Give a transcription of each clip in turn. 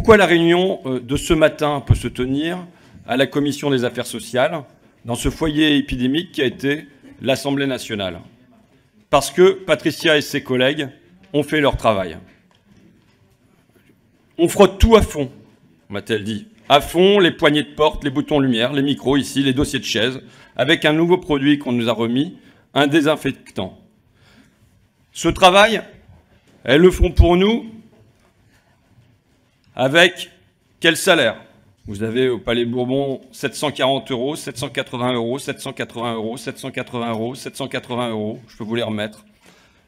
Pourquoi la réunion de ce matin peut se tenir à la Commission des affaires sociales, dans ce foyer épidémique qui a été l'Assemblée nationale? Parce que Patricia et ses collègues ont fait leur travail. On frotte tout à fond, m'a-t-elle dit. À fond, les poignées de porte, les boutons lumière, les micros ici, les dossiers de chaises, avec un nouveau produit qu'on nous a remis, un désinfectant. Ce travail, elles le font pour nous avec quel salaire? Vous avez au Palais Bourbon 740 €, 780 €, 780 €, 780 €, 780 €. Je peux vous les remettre.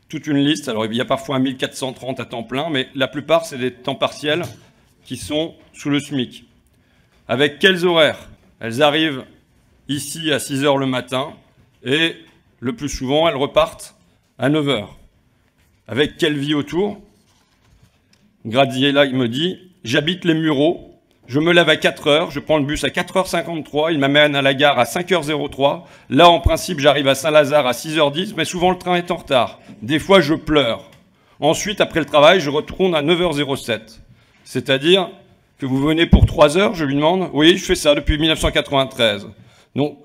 Toute une liste. Alors, il y a parfois un 1430 à temps plein, mais la plupart, c'est des temps partiels qui sont sous le SMIC. Avec quels horaires? Elles arrivent ici à 6 h le matin et le plus souvent, elles repartent à 9 h. Avec quelle vie autour? Gradiella, il me dit, j'habite les Mureaux, je me lève à 4 h, je prends le bus à 4 h 53, il m'amène à la gare à 5 h 03. Là, en principe, j'arrive à Saint-Lazare à 6 h 10, mais souvent le train est en retard. Des fois, je pleure. Ensuite, après le travail, je retourne à 9 h 07. C'est-à-dire que vous venez pour 3 heures, je lui demande. Oui, je fais ça depuis 1993. Donc,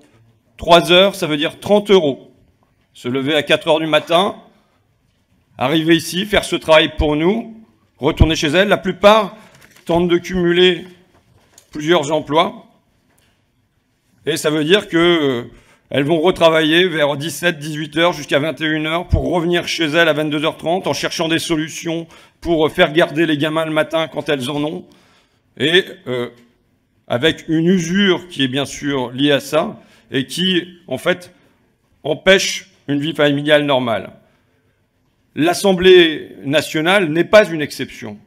3 heures, ça veut dire 30 €. Se lever à 4 h du matin, arriver ici, faire ce travail pour nous, retourner chez elle. La plupart tentent de cumuler plusieurs emplois. Et ça veut dire qu'elles vont retravailler vers 17, 18 h jusqu'à 21 h pour revenir chez elles à 22 h 30 en cherchant des solutions pour faire garder les gamins le matin quand elles en ont. Et avec une usure qui est bien sûr liée à ça et qui, en fait, empêche une vie familiale normale. L'Assemblée nationale n'est pas une exception.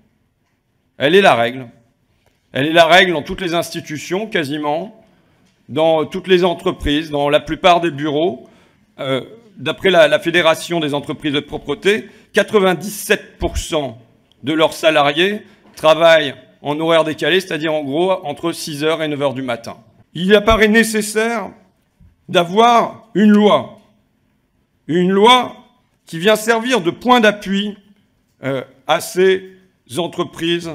Elle est la règle. Elle est la règle dans toutes les institutions, quasiment, dans toutes les entreprises, dans la plupart des bureaux. D'après la Fédération des entreprises de propreté, 97% de leurs salariés travaillent en horaire décalé, c'est-à-dire en gros entre 6 h et 9 h du matin. Il apparaît nécessaire d'avoir une loi qui vient servir de point d'appui à ces entreprises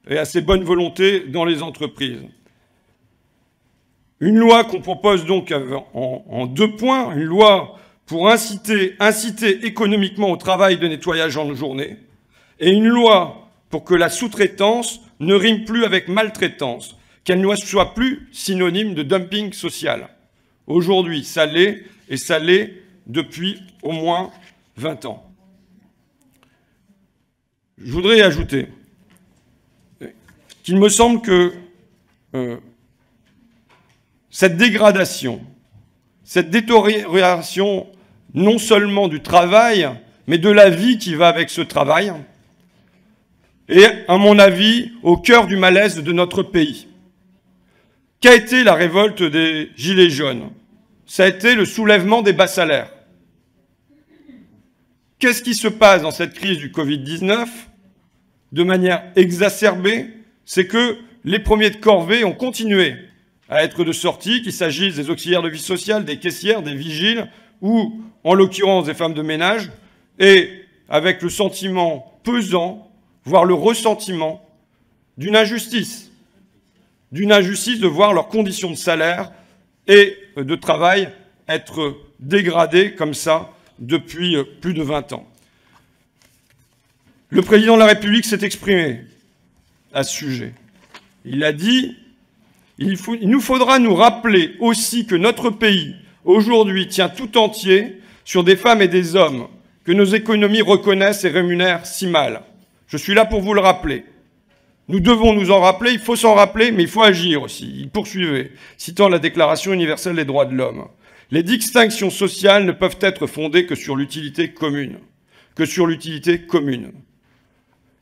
et à ces bonnes volontés dans les entreprises. Une loi qu'on propose donc en 2 points, une loi pour inciter économiquement au travail de nettoyage en journée, et une loi pour que la sous-traitance ne rime plus avec maltraitance, qu'elle ne soit plus synonyme de dumping social. Aujourd'hui, ça l'est, et ça l'est depuis au moins 20 ans. Je voudrais ajouter qu'il me semble que cette dégradation, cette détérioration non seulement du travail, mais de la vie qui va avec ce travail, est, à mon avis, au cœur du malaise de notre pays. Qu'a été la révolte des Gilets jaunes? Ça a été le soulèvement des bas salaires. Qu'est-ce qui se passe dans cette crise du Covid-19 de manière exacerbée? C'est que les premiers de corvée ont continué à être de sortie, qu'il s'agisse des auxiliaires de vie sociale, des caissières, des vigiles, ou, en l'occurrence, des femmes de ménage, et avec le sentiment pesant, voire le ressentiment d'une injustice de voir leurs conditions de salaire et de travail être dégradées comme ça depuis plus de 20 ans. Le président de la République s'est exprimé à ce sujet. Il a dit « Il nous faudra nous rappeler aussi que notre pays, aujourd'hui, tient tout entier sur des femmes et des hommes que nos économies reconnaissent et rémunèrent si mal. Je suis là pour vous le rappeler. Nous devons nous en rappeler, il faut s'en rappeler, mais il faut agir aussi. » Il poursuivait, citant la Déclaration universelle des droits de l'homme. « Les distinctions sociales ne peuvent être fondées que sur l'utilité commune.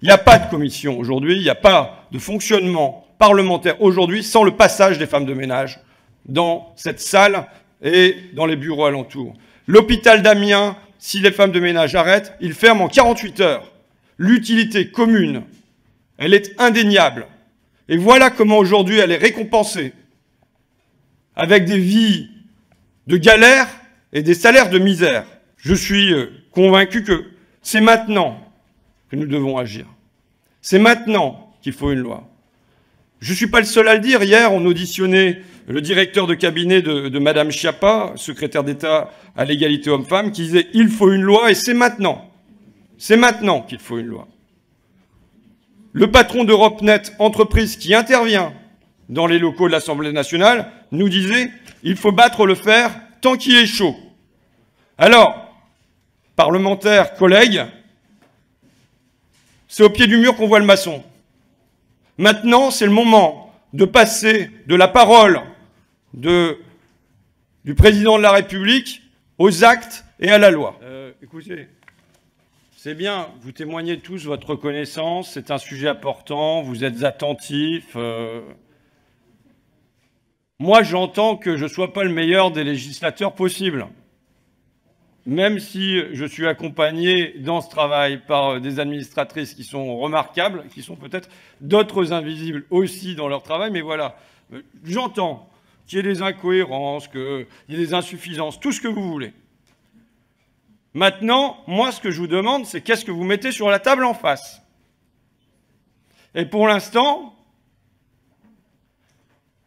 Il n'y a pas de commission aujourd'hui, il n'y a pas de fonctionnement parlementaire aujourd'hui sans le passage des femmes de ménage dans cette salle et dans les bureaux alentours. L'hôpital d'Amiens, si les femmes de ménage arrêtent, il ferme en 48 heures. L'utilité commune, elle est indéniable. Et voilà comment aujourd'hui elle est récompensée avec des vies de galère et des salaires de misère. Je suis convaincu que c'est maintenant que nous devons agir. C'est maintenant qu'il faut une loi. Je ne suis pas le seul à le dire. Hier, on auditionnait le directeur de cabinet de Madame Schiappa, secrétaire d'État à l'égalité homme-femme, qui disait « il faut une loi et c'est maintenant ». C'est maintenant qu'il faut une loi. Le patron d'EuropeNet, entreprise qui intervient dans les locaux de l'Assemblée nationale, nous disait « il faut battre le fer tant qu'il est chaud ». Alors, parlementaires, collègues, c'est au pied du mur qu'on voit le maçon. Maintenant, c'est le moment de passer de la parole du président de la République aux actes et à la loi. Écoutez, c'est bien, vous témoignez tous votre reconnaissance, c'est un sujet important, vous êtes attentifs. Moi, j'entends que je ne sois pas le meilleur des législateurs possibles. Même si je suis accompagné dans ce travail par des administratrices qui sont remarquables, qui sont peut-être d'autres invisibles aussi dans leur travail, mais voilà, j'entends qu'il y ait des incohérences, qu'il y ait des insuffisances, tout ce que vous voulez. Maintenant, moi, ce que je vous demande, c'est qu'est-ce que vous mettez sur la table en face? Et pour l'instant,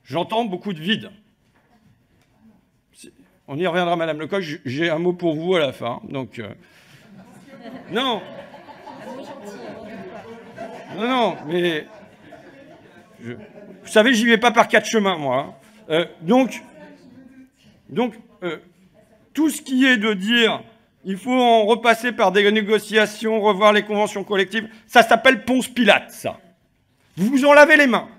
j'entends beaucoup de vide. On y reviendra, Madame Lecoq, j'ai un mot pour vous à la fin. Donc, non. Non, mais... vous savez, j'y vais pas par quatre chemins, moi. Donc, tout ce qui est de dire il faut en repasser par des négociations, revoir les conventions collectives, ça s'appelle Ponce Pilate, ça. Vous vous en lavez les mains.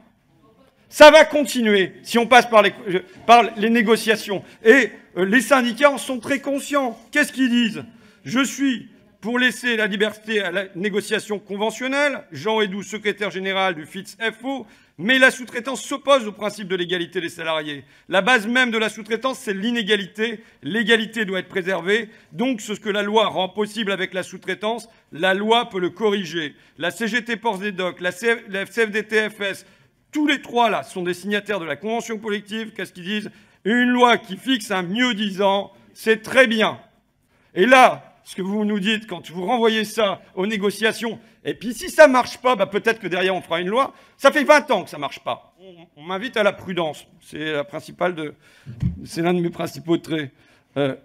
Ça va continuer si on passe par les négociations. Et les syndicats en sont très conscients. Qu'est-ce qu'ils disent? Je suis pour laisser la liberté à la négociation conventionnelle. Jean Hédoux, secrétaire général du FITS-FO. Mais la sous-traitance s'oppose au principe de l'égalité des salariés. La base même de la sous-traitance, c'est l'inégalité. L'égalité doit être préservée. Donc, ce que la loi rend possible avec la sous-traitance, la loi peut le corriger. La CGT Ports des Docks, la CFDT-FS, tous les trois, là, sont des signataires de la convention collective. Qu'est-ce qu'ils disent? Une loi qui fixe un mieux-disant, c'est très bien. Et là, ce que vous nous dites, quand vous renvoyez ça aux négociations, et puis si ça ne marche pas, bah peut-être que derrière on fera une loi, ça fait 20 ans que ça ne marche pas. On m'invite à la prudence. C'est l'un de mes principaux traits. Je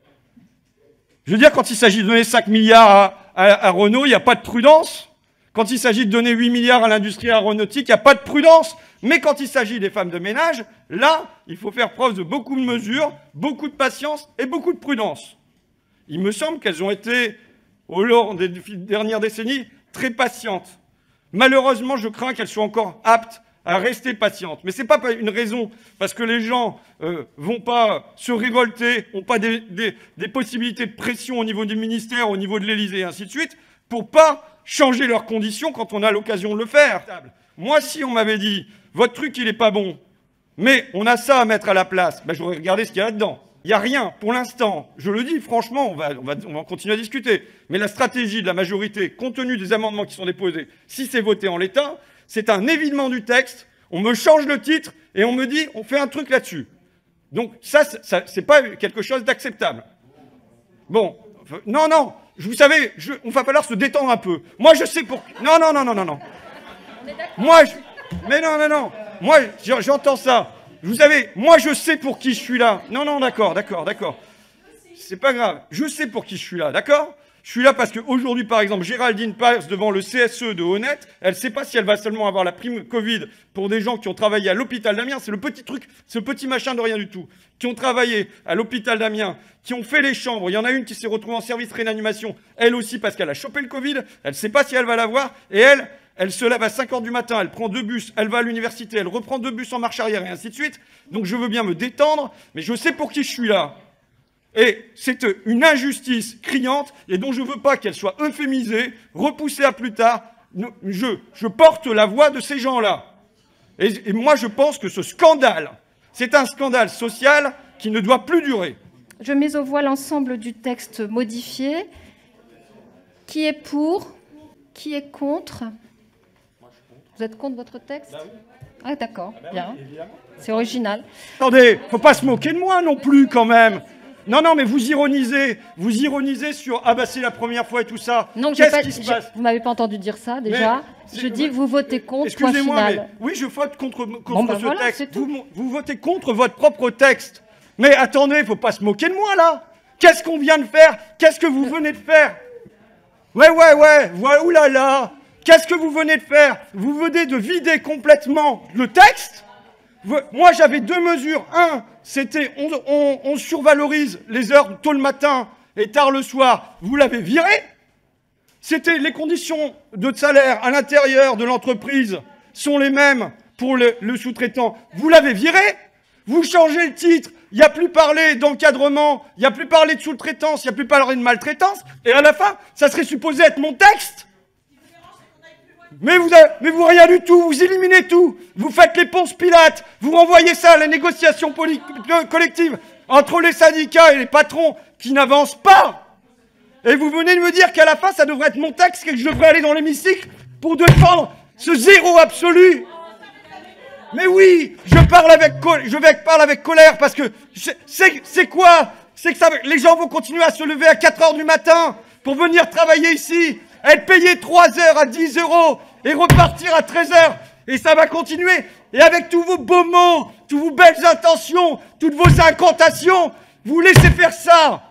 veux dire, quand il s'agit de donner 5 milliards à Renault, il n'y a pas de prudence. Quand il s'agit de donner 8 milliards à l'industrie aéronautique, il n'y a pas de prudence. Mais quand il s'agit des femmes de ménage, là, il faut faire preuve de beaucoup de mesures, beaucoup de patience et beaucoup de prudence. Il me semble qu'elles ont été, au long des dernières décennies, très patientes. Malheureusement, je crains qu'elles soient encore aptes à rester patientes. Mais ce n'est pas une raison, parce que les gens vont pas se révolter, n'ont pas des possibilités de pression au niveau du ministère, au niveau de l'Élysée, et ainsi de suite, pour pas changer leurs conditions quand on a l'occasion de le faire. Moi, si on m'avait dit, votre truc, il n'est pas bon, mais on a ça à mettre à la place, ben, j'aurais regardé ce qu'il y a là-dedans. Il n'y a rien, pour l'instant. Je le dis, franchement, on va continuer à discuter. Mais la stratégie de la majorité, compte tenu des amendements qui sont déposés, si c'est voté en l'état, c'est un évidement du texte, on me change le titre et on me dit, on fait un truc là-dessus. Donc ça c'est pas quelque chose d'acceptable. Bon, non, vous savez, on va falloir se détendre un peu. Moi, je sais pour... Non. Mais non. Moi, j'entends ça. Vous savez, moi, je sais pour qui je suis là. Non, d'accord. C'est pas grave. Je sais pour qui je suis là, d'accord? Je suis là parce qu'aujourd'hui, par exemple, Géraldine passe devant le CSE de Honnête. Elle ne sait pas si elle va seulement avoir la prime Covid pour des gens qui ont travaillé à l'hôpital d'Amiens. C'est le petit truc, ce petit machin de rien du tout. Qui ont travaillé à l'hôpital d'Amiens, qui ont fait les chambres. Il y en a une qui s'est retrouvée en service réanimation. Elle aussi parce qu'elle a chopé le Covid. Elle ne sait pas si elle va l'avoir. Et elle se lève à 5 h du matin, elle prend 2 bus, elle va à l'université, elle reprend 2 bus en marche arrière et ainsi de suite. Donc je veux bien me détendre, mais je sais pour qui je suis là. Et c'est une injustice criante et dont je ne veux pas qu'elle soit euphémisée, repoussée à plus tard. Je porte la voix de ces gens-là. Et moi, je pense que ce scandale, c'est un scandale social qui ne doit plus durer. Je mets aux voix l'ensemble du texte modifié. Qui est pour? Qui est contre? Vous êtes contre votre texte? Bah oui. Ah d'accord, bien. C'est original. Attendez, faut pas se moquer de moi non plus quand même. Non, mais vous ironisez sur « Ah bah c'est la première fois et tout ça ». Qu'est-ce qui se passe? Vous m'avez pas entendu dire ça, déjà. Je dis que vous votez contre, point final. Mais oui, je vote contre ben ce voilà, texte. Vous votez contre votre propre texte. Mais attendez, il ne faut pas se moquer de moi, là. Qu'est-ce qu'on vient de faire? Qu'est-ce que vous venez de faire? Ouais, oulala. Qu'est-ce que vous venez de faire? Vous venez de vider complètement le texte. Moi, j'avais deux mesures. Un, c'était on survalorise les heures tôt le matin et tard le soir. Vous l'avez viré. C'était les conditions de salaire à l'intérieur de l'entreprise sont les mêmes pour le sous-traitant. Vous l'avez viré. Vous changez le titre. Il n'y a plus parlé d'encadrement. Il n'y a plus parlé de sous-traitance. Il n'y a plus parlé de maltraitance. Et à la fin, ça serait supposé être mon texte. Mais vous rien du tout, vous éliminez tout, vous faites les Ponce Pilate, vous renvoyez ça à la négociation collective entre les syndicats et les patrons qui n'avancent pas. Et vous venez de me dire qu'à la fin, ça devrait être mon texte et que je devrais aller dans l'hémicycle pour défendre ce zéro absolu. Mais oui, je parle avec colère parce que c'est quoi? C'est que les gens vont continuer à se lever à 4 h du matin pour venir travailler ici, être payés 3 heures à 10 € et repartir à 13 h. Et ça va continuer. Et avec tous vos beaux mots, toutes vos belles intentions, toutes vos incantations, vous laissez faire ça.